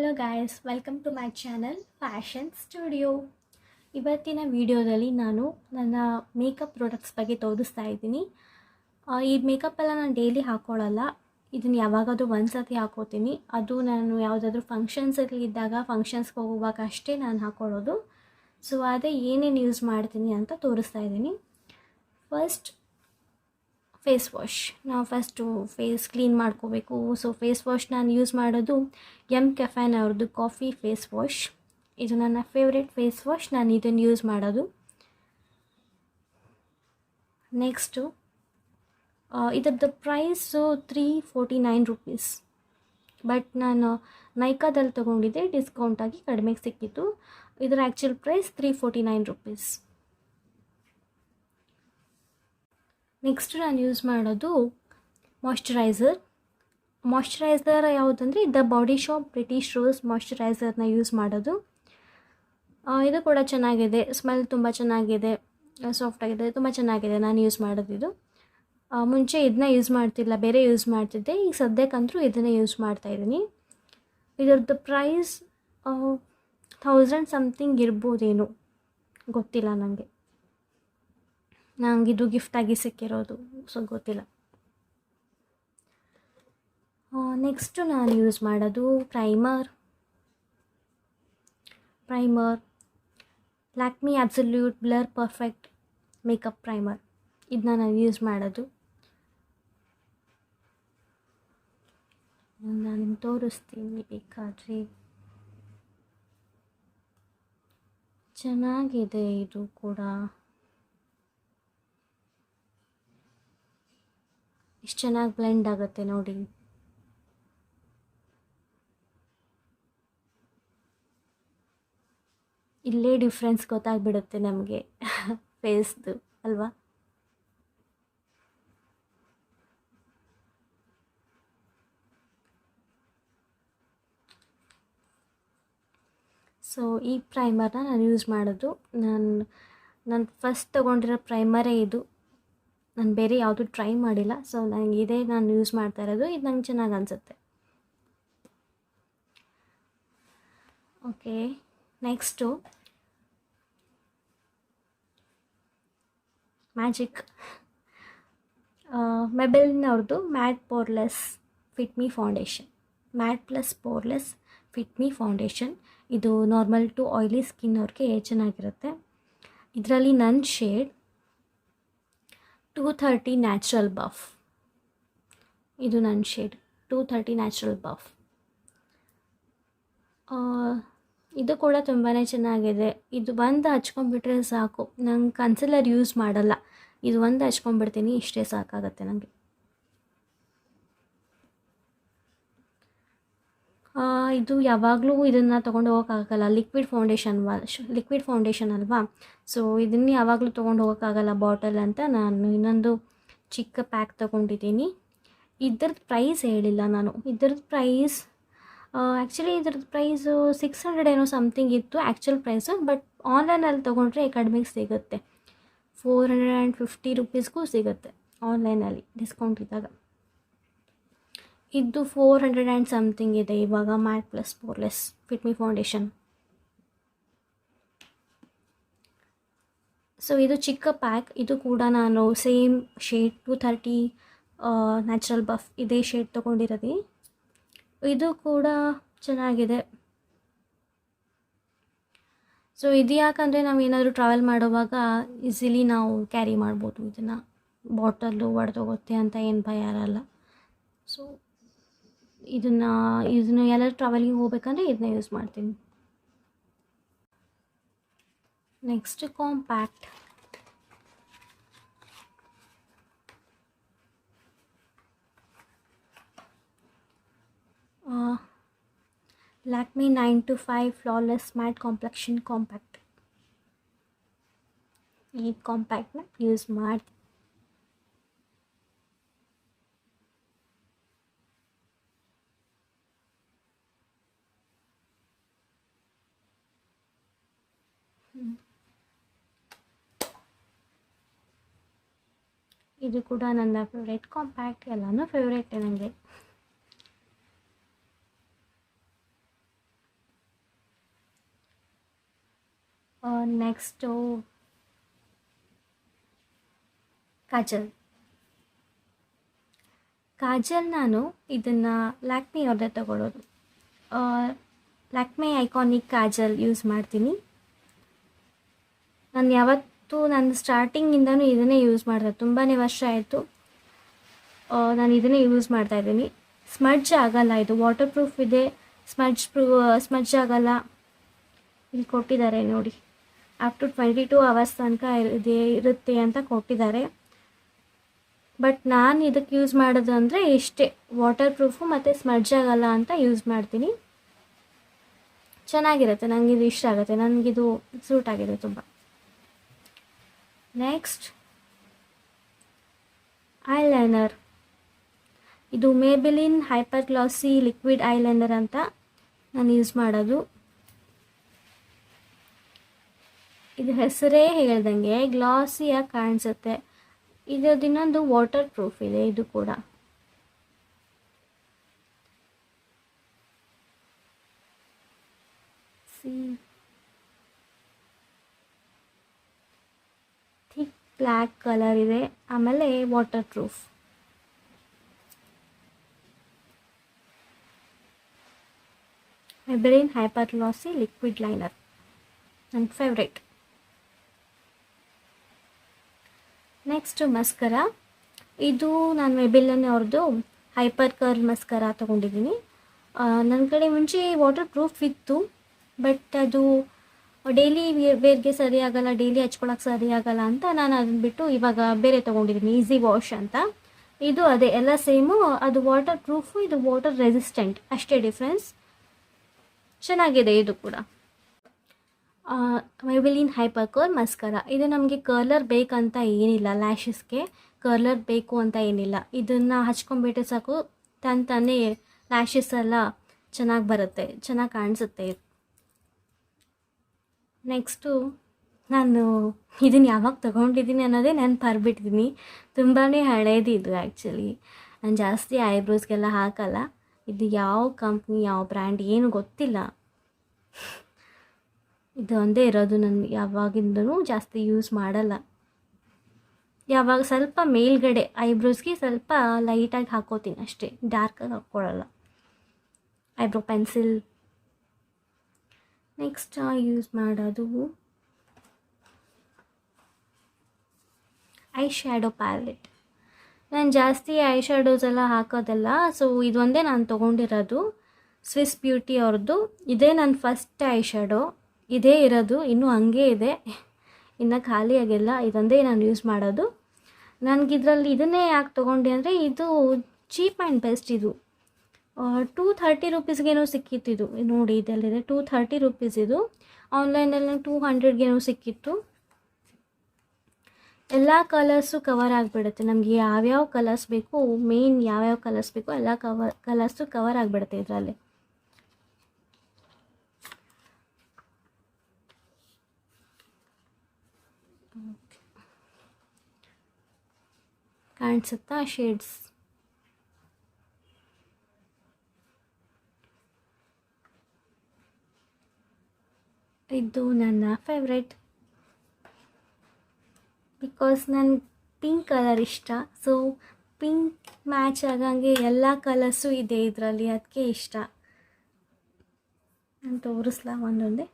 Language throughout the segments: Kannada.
Hello guys, welcome to my channel fashion studio. ಇವತ್ತಿನ ವಿಡಿಯೋದಲ್ಲಿ ನಾನು ನನ್ನ ಮೇಕಪ್ ಪ್ರಾಡಕ್ಟ್ಸ್ ಬಗ್ಗೆ ತೋರಿಸ್ತಾ ಇದ್ದೀನಿ. ಈ ಮೇಕಪ್ಪೆಲ್ಲ ನಾನು ಡೈಲಿ ಹಾಕ್ಕೊಳ್ಳಲ್ಲ. ಇದನ್ನು ಯಾವಾಗಾದರೂ ಒಂದು ಸರ್ತಿ ಹಾಕ್ಕೋತೀನಿ. ಅದು ನಾನು ಯಾವುದಾದ್ರೂ ಫಂಕ್ಷನ್ಸಲ್ಲಿ ಇದ್ದಾಗ ಫಂಕ್ಷನ್ಸ್ಗೆ ಹೋಗುವಾಗ ಅಷ್ಟೇ ನಾನು ಹಾಕ್ಕೊಳ್ಳೋದು. ಸೊ ಅದೇ ಏನೇನು ಯೂಸ್ ಮಾಡ್ತೀನಿ ಅಂತ ತೋರಿಸ್ತಾ ಇದ್ದೀನಿ. First phase wash. ನಾವು ಫಸ್ಟು ಫೇಸ್ ಕ್ಲೀನ್ ಮಾಡ್ಕೋಬೇಕು. ಸೊ ಫೇಸ್ ವಾಶ್ ನಾನು ಯೂಸ್ ಮಾಡೋದು ಕೆಫೆನ್ ಅವ್ರದ್ದು ಕಾಫಿ ಫೇಸ್ ವಾಶ್. ಇದು ನನ್ನ ಫೇವ್ರೆಟ್ ಫೇಸ್ ವಾಶ್. ನಾನು ಇದನ್ನು ಯೂಸ್ ಮಾಡೋದು. ನೆಕ್ಸ್ಟು ಇದರದ್ದು ಪ್ರೈಸು ₹349. ಬಟ್ ನಾನು ನೈಕಾದಲ್ಲಿ ತೊಗೊಂಡಿದ್ದೆ, ಡಿಸ್ಕೌಂಟಾಗಿ ಕಡಿಮೆಗೆ ಸಿಕ್ಕಿತ್ತು. ಇದರ ಆ್ಯಕ್ಚುಲ್ ಪ್ರೈಸ್ ₹349. ನೆಕ್ಸ್ಟ್ ನಾನು ಯೂಸ್ ಮಾಡೋದು ಮಾಯ್ಶ್ಚರೈಸರ್ ಯಾವುದಂದರೆ the body shop British rose ಮಾಯ್ಶ್ಚರೈಸರ್ನ ಯೂಸ್ ಮಾಡೋದು. ಇದು ಕೂಡ ಚೆನ್ನಾಗಿದೆ, ಸ್ಮೆಲ್ ತುಂಬ ಚೆನ್ನಾಗಿದೆ, ಸಾಫ್ಟಾಗಿದೆ, ತುಂಬ ಚೆನ್ನಾಗಿದೆ. ನಾನು ಯೂಸ್ ಮಾಡೋದಿದು. ಮುಂಚೆ ಇದನ್ನ ಯೂಸ್ ಮಾಡ್ತಿಲ್ಲ, ಬೇರೆ ಯೂಸ್ ಮಾಡ್ತಿದ್ದೆ. ಈಗ ಸದ್ಯಕ್ಕಂತೂ ಇದನ್ನೇ ಯೂಸ್ ಮಾಡ್ತಾಯಿದ್ದೀನಿ. ಇದರದ್ದು ಪ್ರೈಸ್ 1000 ಸಮಥಿಂಗ್ ಇರ್ಬೋದೇನು, ಗೊತ್ತಿಲ್ಲ ನನಗೆ. ಇದು ಗಿಫ್ಟಾಗಿ ಸಿಕ್ಕಿರೋದು, ಸೊ ಗೊತ್ತಿಲ್ಲ. ನೆಕ್ಸ್ಟು ನಾನು ಯೂಸ್ ಮಾಡೋದು primer Lakme absolute blur perfect makeup primer. ಇದನ್ನ ನಾನು ಯೂಸ್ ಮಾಡೋದು. ನಾನು ತೋರಿಸ್ತೀನಿ ಬೇಕಾದರೆ. ಚೆನ್ನಾಗಿದೆ ಇದು ಕೂಡ. ಎಷ್ಟು ಚೆನ್ನಾಗಿ ಬ್ಲೆಂಡ್ ಆಗುತ್ತೆ ನೋಡಿ. ಇಲ್ಲೇ ಡಿಫ್ರೆನ್ಸ್ ಗೊತ್ತಾಗ್ಬಿಡುತ್ತೆ ನಮಗೆ ಫೇಸ್ದು, ಅಲ್ವಾ? ಸೊ ಈ ಪ್ರೈಮರ್ನ ನಾನು ಯೂಸ್ ಮಾಡೋದು. ನಾನು ಫಸ್ಟ್ ತೊಗೊಂಡಿರೋ ಪ್ರೈಮರೇ ಇದು. ನಾನು ಬೇರೆ ಯಾವುದು ಟ್ರೈ ಮಾಡಿಲ್ಲ. ಸೊ ನನಗೆ ಇದೇ ನಾನು ಯೂಸ್ ಮಾಡ್ತಾ ಇರೋದು. ಇದು ನಂಗೆ ಚೆನ್ನಾಗಿ ಅನಿಸುತ್ತೆ. ಓಕೆ, ನೆಕ್ಸ್ಟು ಮ್ಯಾಜಿಕ್ ಮೆಬೆಲಿನವ್ರದ್ದು matte poreless fit me foundation. Matte plus poreless fit me foundation. ಇದು ನಾರ್ಮಲ್ ಟು ಆಯ್ಲಿ ಸ್ಕಿನ್ ಅವ್ರಿಗೆ ಚೆನ್ನಾಗಿರುತ್ತೆ. ಇದರಲ್ಲಿ ನನ್ನ ಶೇಡ್ 230 ನ್ಯಾಚುರಲ್ ಬಫ್. ಇದು ನನ್ನ ಶೇಡ್ 230 ನ್ಯಾಚುರಲ್ ಬಫ್. ಇದು ಕೂಡ ತುಂಬಾ ಚೆನ್ನಾಗಿದೆ. ಇದು ಒಂದು ಹಚ್ಕೊಂಡ್ಬಿಟ್ರೆ ಸಾಕು. ನಂಗೆ ಕನ್ಸಿಲರ್ ಯೂಸ್ ಮಾಡಲ್ಲ, ಇದು ಒಂದು ಹಚ್ಕೊಂಡ್ಬಿಡ್ತೀನಿ, ಇಷ್ಟೇ ಸಾಕಾಗತ್ತೆ ನನಗೆ. ಇದು ಯಾವಾಗಲೂ ಇದನ್ನು ತೊಗೊಂಡು ಹೋಗೋಕ್ಕಾಗಲ್ಲ. ಲಿಕ್ವಿಡ್ ಫೌಂಡೇಶನ್ ಅಲ್ವಾ. ಸೊ ಇದನ್ನು ಯಾವಾಗಲೂ ತೊಗೊಂಡು ಹೋಗೋಕ್ಕಾಗಲ್ಲ ಬಾಟಲ್ ಅಂತ ನಾನು ಇನ್ನೊಂದು ಚಿಕ್ಕ ಪ್ಯಾಕ್ ತೊಗೊಂಡಿದ್ದೀನಿ. ಇದ್ರದ್ದು ಪ್ರೈಸ್ ಹೇಳಿಲ್ಲ ನಾನು. ಇದ್ರದ್ದು ಪ್ರೈಸ್ ಆ್ಯಕ್ಚುಲಿ ಇದ್ರದ್ದು ಪ್ರೈಸು 600 ಏನೋ ಸಮಥಿಂಗ್ ಇತ್ತು ಆ್ಯಕ್ಚುಲ್ ಪ್ರೈಸು. ಬಟ್ ಆನ್ಲೈನಲ್ಲಿ ತೊಗೊಂಡ್ರೆ ಕಡಿಮೆಗೆ ಸಿಗುತ್ತೆ, ₹450 ಸಿಗುತ್ತೆ ಆನ್ಲೈನಲ್ಲಿ ಡಿಸ್ಕೌಂಟ್ ಇದ್ದಾಗ. ಇದು 400 ಸಮಥಿಂಗ್ ಇದೆ ಇವಾಗ ಮ್ಯಾಟ್ ಪ್ಲಸ್ ಪೋರ್ಲೆಸ್ ಫಿಟ್ ಮಿ ಫೌಂಡೇಶನ್. ಸೊ ಇದು ಚಿಕ್ಕ ಪ್ಯಾಕ್. ಇದು ಕೂಡ ನಾನು ಸೇಮ್ ಶೇಡ್ 230 ನ್ಯಾಚುರಲ್ ಬಫ್ ಇದೇ ಶೇಡ್ ತೊಗೊಂಡಿರೋದು. ಇದು ಕೂಡ ಚೆನ್ನಾಗಿದೆ. ಸೊ ಇದು ಯಾಕಂದರೆ ನಾವು ಏನಾದರೂ ಟ್ರಾವೆಲ್ ಮಾಡುವಾಗ ಈಸಿಲಿ ನಾವು ಕ್ಯಾರಿ ಮಾಡ್ಬೋದು. ಇದನ್ನು ಬಾಟಲ್ಲು ಒಡೆದೋಗುತ್ತೆ ಅಂತ ಏನು ಭಯ ಇರಲ್ಲ. ಸೊ ಇದನ್ನು ಎಲ್ಲರೂ ಟ್ರಾವೆಲಿಂಗ್ ಹೋಗ್ಬೇಕಂದ್ರೆ ಇದನ್ನ ಯೂಸ್ ಮಾಡ್ತೀನಿ. Next compact. Lakme 9 to 5 flawless mat complexion compact. ಈ ಕಾಂಪ್ಯಾಕ್ಟ್ನ ಯೂಸ್ ಮಾಡ್ತೀನಿ. ಇದು ಕೂಡ ನನ್ನ ಫೇವ್ರೇಟ್ ಕಾಂಪ್ಯಾಕ್ಟ್. ಎಲ್ಲನೂ ಫೇವ್ರೇಟೇ ನನಗೆ. ನೆಕ್ಸ್ಟು ಕಾಜಲ್. ಕಾಜಲ್ ನಾನು ಇದನ್ನು ಲ್ಯಾಕ್ಮಿ ಅವ್ರದ್ದೇ ತೊಗೊಳ್ಳೋದು. ಲ್ಯಾಕ್ಮಿ ಐಕಾನಿಕ್ ಕಾಜಲ್ ಯೂಸ್ ಮಾಡ್ತೀನಿ. ನಾನು ಯಾವತ್ತೂ ನನ್ನ ಸ್ಟಾರ್ಟಿಂಗಿಂದನೂ ಇದನ್ನೇ ಯೂಸ್ ಮಾಡಿದೆ, ತುಂಬಾ ವರ್ಷ ಆಯಿತು ನಾನು ಇದನ್ನೇ ಯೂಸ್ ಮಾಡ್ತಾಯಿದ್ದೀನಿ. ಸ್ಮಡ್ಜ್ ಆಗಲ್ಲ, ಇದು ವಾಟರ್ ಪ್ರೂಫ್ ಇದೆ, ಸ್ಮಡ್ಜ್ ಆಗಲ್ಲ. ಇಲ್ಲಿ ಕೊಟ್ಟಿದ್ದಾರೆ ನೋಡಿ, ಅಪ್ ಟು 22 ಅವರ್ಸ್ ತನಕ ಇರುತ್ತೆ ಅಂತ ಕೊಟ್ಟಿದ್ದಾರೆ. ಬಟ್ ನಾನು ಇದಕ್ಕೆ ಯೂಸ್ ಮಾಡೋದು ಅಂದರೆ ಇಷ್ಟೇ, ವಾಟರ್ ಪ್ರೂಫು ಮತ್ತು ಸ್ಮಡ್ಜ್ ಆಗಲ್ಲ ಅಂತ ಯೂಸ್ ಮಾಡ್ತೀನಿ. ಚೆನ್ನಾಗಿರುತ್ತೆ, ನನಗಿದು ಇಷ್ಟ ಆಗುತ್ತೆ, ನನಗಿದು ಸೂಟ್ ಆಗಿದೆ ತುಂಬ. Next eyeliner. ಇದು ಮೇಬೆಲಿನ್ ಹೈಪರ್ ಗ್ಲಾಸಿ ಲಿಕ್ವಿಡ್ ಐಲೈನರ್ ಅಂತ ನಾನು ಯೂಸ್ ಮಾಡೋದು. ಇದು ಹೆಸರೇ ಹೇಳ್ದಂಗೆ ಗ್ಲಾಸಿಯಾಗಿ ಕಾಣಿಸುತ್ತೆ. ಇದರದ್ದು ಇನ್ನೊಂದು ವಾಟರ್ ಪ್ರೂಫ್ ಇದೆ, ಇದು ಕೂಡ. ಥಿಕ್ ಬ್ಲ್ಯಾಕ್ ಕಲರ್ ಇದೆ, ಆಮೇಲೆ ವಾಟರ್ ಪ್ರೂಫ್. ಮೇಬೆಲಿನ್ ಹೈಪರ್ ಗ್ಲಾಸಿ ಲಿಕ್ವಿಡ್ ಲೈನರ್ ನನ್ನ ಫೇವ್ರೇಟ್. ನೆಕ್ಸ್ಟು ಮಸ್ಕರ. ಇದು ನಾನು ಮೇಬೆಲಿನ್ ಅವ್ರದ್ದು ಹೈಪರ್ ಕರ್ಲ್ ಮಸ್ಕರ ತೊಗೊಂಡಿದ್ದೀನಿ. ನನ್ನ ಕಡೆ ಮುಂಚೆ ವಾಟರ್ ಪ್ರೂಫ್ ಇತ್ತು, ಬಟ್ ಅದು ಡೈಲಿ ವೇರ್ಗೆ ಸರಿ ಆಗಲ್ಲ, ಡೈಲಿ ಹಚ್ಕೊಳಕ್ಕೆ ಸರಿ ಆಗಲ್ಲ ಅಂತ ನಾನು ಅದನ್ನ ಬಿಟ್ಟು ಇವಾಗ ಬೇರೆ ತೊಗೊಂಡಿದ್ದೀನಿ, ಈಸಿ ವಾಶ್ ಅಂತ. ಇದು ಅದೇ, ಎಲ್ಲ ಸೇಮು, ಅದು ವಾಟರ್ ಪ್ರೂಫು, ಇದು ವಾಟರ್ ರೆಸಿಸ್ಟೆಂಟ್, ಅಷ್ಟೇ ಡಿಫ್ರೆನ್ಸ್. ಚೆನ್ನಾಗಿದೆ ಇದು ಕೂಡ. ಮೇಬೆಲಿನ್ ಹೈಪರ್ ಕರ್ಲ್ ಮಸ್ಕರ. ಇದು ನಮಗೆ ಕರ್ಲರ್ ಬೇಕಂತ ಏನಿಲ್ಲ, ಲ್ಯಾಶಸ್ಗೆ ಕರ್ಲರ್ ಬೇಕು ಅಂತ ಏನಿಲ್ಲ. ಇದನ್ನು ಹಚ್ಕೊಂಡ್ಬಿಟ್ರೆ ಸಾಕು, ತಾನೇ ಲ್ಯಾಶಸ್ ಎಲ್ಲ ಚೆನ್ನಾಗಿ ಬರುತ್ತೆ, ಚೆನ್ನಾಗಿ ಕಾಣಿಸುತ್ತೆ. ನೆಕ್ಸ್ಟು ನಾನು ಇದನ್ನು ಯಾವಾಗ ತೊಗೊಂಡಿದ್ದೀನಿ ಅನ್ನೋದೇ ನೆನಪು ಮರೆಬಿಟ್ಟಿದ್ದೀನಿ. ತುಂಬಾ ಹಳೇದು ಇದು ಆ್ಯಕ್ಚುಲಿ. ನಾನು ಜಾಸ್ತಿ ಐಬ್ರೋಸ್ಗೆಲ್ಲ ಹಾಕಲ್ಲ. ಇದು ಯಾವ ಕಂಪ್ನಿ, ಯಾವ ಬ್ರ್ಯಾಂಡ್ ಏನು ಗೊತ್ತಿಲ್ಲ. ಇದು ಒಂದೇ ಇರೋದು, ನಾನು ಯಾವಾಗಿಂದನೂ ಜಾಸ್ತಿ ಯೂಸ್ ಮಾಡಲ್ಲ. ಯಾವಾಗ ಸ್ವಲ್ಪ ಮೇಲ್ಗಡೆ ಐಬ್ರೋಸ್ಗೆ ಸ್ವಲ್ಪ ಲೈಟಾಗಿ ಹಾಕೋತೀನಿ ಅಷ್ಟೇ, ಡಾರ್ಕಾಗಿ ಹಾಕ್ಕೊಳ್ಳಲ್ಲ. Eyebrow pencil. ನೆಕ್ಸ್ಟ್ ಯೂಸ್ ಮಾಡೋದು ಐ ಶ್ಯಾಡೋ ಪ್ಯಾಲೆಟ್. ನಾನು ಜಾಸ್ತಿ ಐ ಶ್ಯಾಡೋಸ್ ಎಲ್ಲ ಹಾಕೋದಲ್ಲ, ಸೊ ಇದೊಂದೇ ನಾನು ತೊಗೊಂಡಿರೋದು ಸ್ವಿಸ್ ಬ್ಯೂಟಿ ಅವ್ರದ್ದು. ಇದೇ ನನ್ನ ಫಸ್ಟ್ ಐ ಶ್ಯಾಡೋ, ಇದೇ ಇರೋದು, ಇನ್ನೂ ಹಂಗೆ ಇದೆ, ಇನ್ನು ಖಾಲಿಯಾಗಿಲ್ಲ. ಇದೊಂದೇ ನಾನು ಯೂಸ್ ಮಾಡೋದು. ನನಗಿದ್ರಲ್ಲಿ ಇದನ್ನೇ ಯಾಕೆ ತೊಗೊಂಡೆ ಅಂದರೆ ಇದು ಚೀಪ್ ಆ್ಯಂಡ್ ಬೆಸ್ಟ್. ಇದು 230 ರುಪೀಸ್ಗೇನೋ ಸಿಕ್ಕಿತ್ತು. ಇದು ನೋಡಿ, ಇದಲ್ಲಿದೆ 230 ರುಪೀಸ್. ಇದು ಆನ್ಲೈನಲ್ಲಿ 200ಗೇನೋ ಸಿಕ್ಕಿತ್ತು. ಎಲ್ಲ ಕಲರ್ಸು ಕವರ್ ಆಗಿಬಿಡುತ್ತೆ. ನಮಗೆ ಯಾವ್ಯಾವ ಕಲರ್ಸ್ ಬೇಕು, ಮೇನ್ ಯಾವ್ಯಾವ ಕಲರ್ಸ್ ಬೇಕು ಎಲ್ಲ ಕಲರ್ಸು ಕವರ್ ಆಗಿಬಿಡುತ್ತೆ ಇದರಲ್ಲಿ. ಕಾಣಿಸುತ್ತಾ ಶೇಡ್ಸ್? ಇದು ನನ್ನ ಫೇವ್ರೆಟ್, ಬಿಕಾಸ್ ನನಗೆ ಪಿಂಕ್ ಕಲರ್ ಇಷ್ಟ. ಸೊ ಪಿಂಕ್ ಮ್ಯಾಚ್ ಆಗಂಗೆ ಎಲ್ಲ ಕಲರ್ಸು ಇದೆ ಇದರಲ್ಲಿ, ಅದಕ್ಕೆ ಇಷ್ಟ. ನಾನು ತೋರಿಸ್ಲಾ ಒಂದೊಂದೇ?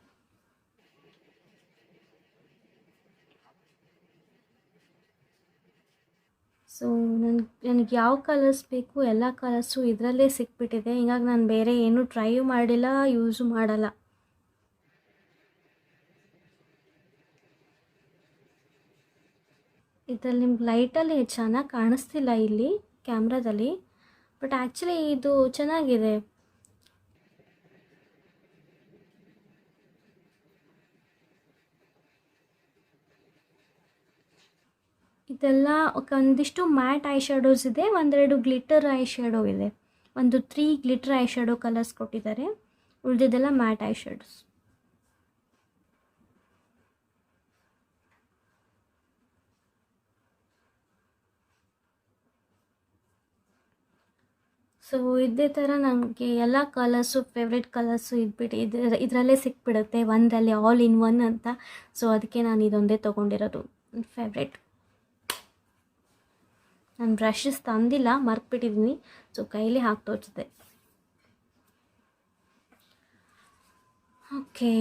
ಸೊ ನನಗೆ ಯಾವ ಕಲರ್ಸ್ ಬೇಕು ಎಲ್ಲ ಕಲರ್ಸು ಇದರಲ್ಲೇ ಸಿಕ್ಬಿಟ್ಟಿದೆ. ಹೀಗಾಗಿ ನಾನು ಬೇರೆ ಏನೂ ಟ್ರೈಯೂ ಮಾಡಿಲ್ಲ, ಯೂಸು ಮಾಡಲ್ಲ. ಇದರಲ್ಲಿ ನಿಮ್ಗೆ ಲೈಟಲ್ಲಿ ಚೆನ್ನಾಗಿ ಕಾಣಿಸ್ತಿಲ್ಲ ಇಲ್ಲಿ ಕ್ಯಾಮ್ರಾದಲ್ಲಿ, ಬಟ್ ಆ್ಯಕ್ಚುಲಿ ಇದು ಚೆನ್ನಾಗಿದೆ. ಇದೆಲ್ಲ ಒಂದಿಷ್ಟು ಮ್ಯಾಟ್ ಐ ಶ್ಯಾಡೋಸ್ ಇದೆ, ಒಂದೆರಡು ಗ್ಲಿಟರ್ ಐ ಶ್ಯಾಡೋ ಇದೆ. ಒಂದು 3 ಗ್ಲಿಟರ್ ಐ ಶ್ಯಾಡೋ ಕಲರ್ಸ್ ಕೊಟ್ಟಿದ್ದಾರೆ, ಉಳಿದಿದ್ದೆಲ್ಲ ಮ್ಯಾಟ್ ಐ ಶ್ಯಾಡೋಸ್. ಸೊ ಇದೇ ಥರ ನನಗೆ ಎಲ್ಲ ಕಲರ್ಸು ಫೇವ್ರೆಟ್ ಕಲರ್ಸು ಇದರಲ್ಲೇ ಸಿಕ್ಬಿಡುತ್ತೆ ಒಂದರಲ್ಲಿ ಆಲ್ ಇನ್ ಒನ್ ಅಂತ. ಸೊ ಅದಕ್ಕೆ ನಾನು ಇದೊಂದೇ ತೊಗೊಂಡಿರೋದು ಫೇವ್ರೆಟ್. ನಾನು ಬ್ರಷಸ್ ತಂದಿಲ್ಲ, ಮರ್ತ್ಬಿಟ್ಟಿದ್ದೀನಿ. ಸೊ ಕೈಲಿ ಹಾಕಿ ತೋರಿಸಿದೆ. Okay,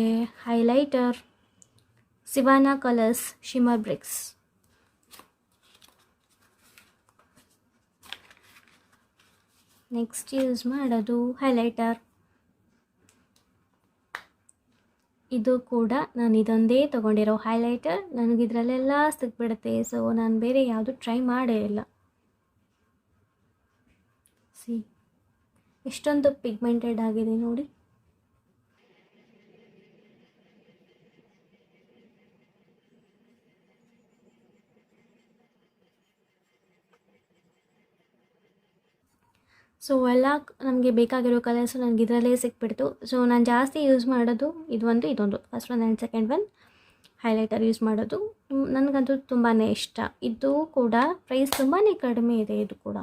highlighter Sivanna colours shimmer bricks. Next use ಮಾಡೋದು ಹೈಲೈಟರ್. ಇದು ಕೂಡ ನಾನು ಇದೊಂದೇ ತೊಗೊಂಡಿರೋ ಹೈಲೈಟರ್. ನನಗಿದ್ರಲ್ಲೆಲ್ಲ ಸಿಕ್ಬಿಡುತ್ತೆ. ಸೊ ನಾನು ಬೇರೆ ಯಾವುದು ಟ್ರೈ ಮಾಡೇ ಇಲ್ಲ. ಸಿ ಎಷ್ಟೊಂದು ಪಿಗ್ಮೆಂಟೆಡ್ ಆಗಿದೆ ನೋಡಿ. ಸೊ ಎಲ್ಲ ನಮಗೆ ಬೇಕಾಗಿರೋ ಕಲರ್ಸು ನನಗೆ ಇದರಲ್ಲೇ ಸಿಕ್ಬಿಡ್ತು. ಸೊ ನಾನು ಜಾಸ್ತಿ ಯೂಸ್ ಮಾಡೋದು ಇದೊಂದು first one and second one highlighter use ಮಾಡೋದು. ನನಗಂತೂ ತುಂಬಾ ಇಷ್ಟ. ಇದು ಕೂಡ ಪ್ರೈಸ್ ತುಂಬಾ ಕಡಿಮೆ ಇದೆ. ಇದು ಕೂಡ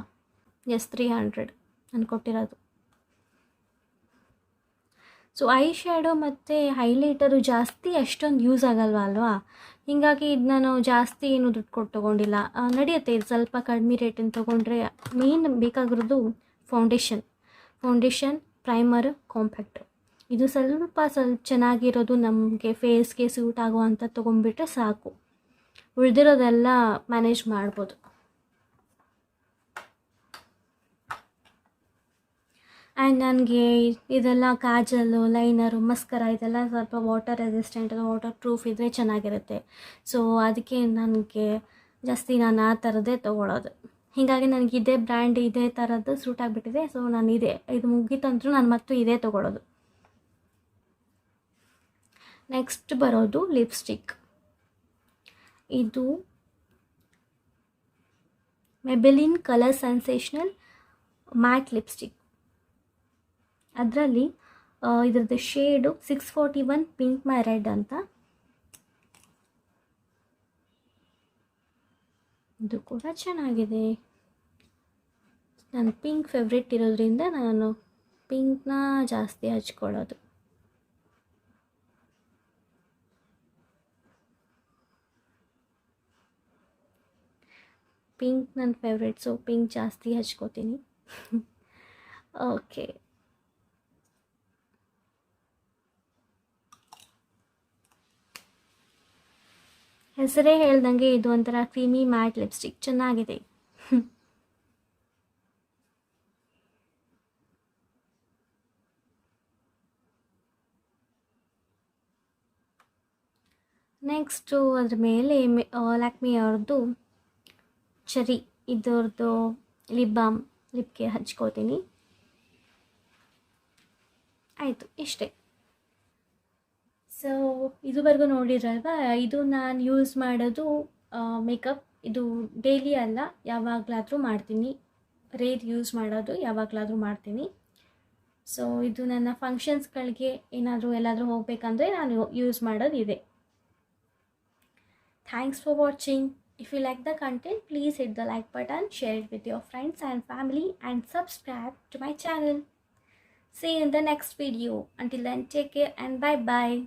ಎಸ್ 300 ನಾನು ಕೊಟ್ಟಿರೋದು. ಸೊ ಐ ಶ್ಯಾಡೋ ಮತ್ತು ಹೈಲೈಟರು ಜಾಸ್ತಿ ಅಷ್ಟೊಂದು ಯೂಸ್ ಆಗಲ್ವ ಅಲ್ವಾ, ಹೀಗಾಗಿ ಇದು ನಾನು ಜಾಸ್ತಿ ಏನು ದುಡ್ಡು ಕೊಟ್ಟು ತೊಗೊಂಡಿಲ್ಲ. ನಡೆಯುತ್ತೆ, ಇದು ಸ್ವಲ್ಪ ಕಡಿಮೆ ರೇಟಿಂದ ತೊಗೊಂಡ್ರೆ. ಮೇನ್ ಬೇಕಾಗಿರೋದು ಫೌಂಡೇಶನ್, ಪ್ರೈಮರ್, ಕಾಂಪ್ಯಾಕ್ಟ್. ಇದು ಸ್ವಲ್ಪ ಚೆನ್ನಾಗಿರೋದು ನಮಗೆ ಫೇಸ್ಗೆ ಸೂಟ್ ಆಗುವಂಥ ತೊಗೊಂಡ್ಬಿಟ್ರೆ ಸಾಕು. ಉಳಿದಿರೋದೆಲ್ಲ ಮ್ಯಾನೇಜ್ ಮಾಡ್ಬೋದು. ಆ್ಯಂಡ್ ನನಗೆ ಇದೆಲ್ಲ ಕಾಜಲ್ಲು, ಲೈನರು, ಮಸ್ಕರ ಇದೆಲ್ಲ ಸ್ವಲ್ಪ ವಾಟರ್ ರೆಸಿಸ್ಟೆಂಟ್, ವಾಟರ್ ಪ್ರೂಫ್ ಇದ್ದರೆ ಚೆನ್ನಾಗಿರುತ್ತೆ. ಸೊ ಅದಕ್ಕೆ ನನಗೆ ಜಾಸ್ತಿ ನಾನು ಆ ಥರದ್ದೇ ತೊಗೊಳ್ಳೋದು. ಹೀಗಾಗಿ ನನಗೆ ಇದೇ ಬ್ರ್ಯಾಂಡ್ ಇದೇ ಥರದ್ದು ಸೂಟ್ ಆಗಿಬಿಟ್ಟಿದೆ. ಸೊ ನಾನು ಇದು ಮುಗೀತಂದ್ರೂ ನಾನು ಮತ್ತು ಇದೇ ತೊಗೊಳ್ಳೋದು. ನೆಕ್ಸ್ಟ್ ಬರೋದು ಲಿಪ್ಸ್ಟಿಕ್. ಇದು ಮೆಬೆಲಿನ್ ಕಲರ್ ಸೆನ್ಸೇಷನಲ್ ಮ್ಯಾಟ್ ಲಿಪ್ಸ್ಟಿಕ್. ಅದರಲ್ಲಿ ಇದ್ರದ್ದು ಶೇಡು 641 ಪಿಂಕ್ ಮೈ ರೆಡ್ ಅಂತ. ಇದು ಕೂಡ ಚೆನ್ನಾಗಿದೆ. ನನ್ನ ಪಿಂಕ್ ಫೇವ್ರೆಟ್ ಇರೋದ್ರಿಂದ ನಾನು ಪಿಂಕ್ನ ಜಾಸ್ತಿ ಹಚ್ಕೊಳ್ಳೋದು. ಪಿಂಕ್ ನನ್ನ ಫೇವ್ರೆಟ್, ಸೊ ಪಿಂಕ್ ಜಾಸ್ತಿ ಹಚ್ಕೋತೀನಿ. ಓಕೆ, ಹೆಸರೇ ಹೇಳ್ದಂಗೆ ಇದು ಒಂಥರ ಕ್ರೀಮಿ ಮ್ಯಾಟ್ ಲಿಪ್ಸ್ಟಿಕ್, ಚೆನ್ನಾಗಿದೆ. ನೆಕ್ಸ್ಟು ಅದ್ರ ಮೇಲೆ ಲ್ಯಾಕ್ಮಿ ಅವ್ರದ್ದು ಚೆರಿ ಇದರದ್ದು ಲಿಪ್ ಬಾಮ್ ಲಿಪ್ಗೆ ಹಚ್ಕೋತೀನಿ. ಆಯಿತು, ಇಷ್ಟೇ. ಸೊ ಇದುವರೆಗೂ ನೋಡಿದ್ರಲ್ವ, ಇದು ನಾನು ಯೂಸ್ ಮಾಡೋದು ಮೇಕಪ್. ಇದು ಡೈಲಿ ಅಲ್ಲ, ಯಾವಾಗಲಾದರೂ ಮಾಡ್ತೀನಿ. ರೇರ್ ಯೂಸ್ ಮಾಡೋದು, ಯಾವಾಗಲಾದರೂ ಮಾಡ್ತೀನಿ. ಸೊ ಇದು ನನ್ನ ಫಂಕ್ಷನ್ಸ್ಗಳಿಗೆ ಎಲ್ಲಾದರೂ ಹೋಗಬೇಕಂದ್ರೆ ನಾನು ಯೂಸ್ ಮಾಡೋದು ಇದೆ. Thanks for watching. If you like the content, please hit the like button, share it with your friends and family, and subscribe to my channel. See you in the next video. Until then, take care and bye bye.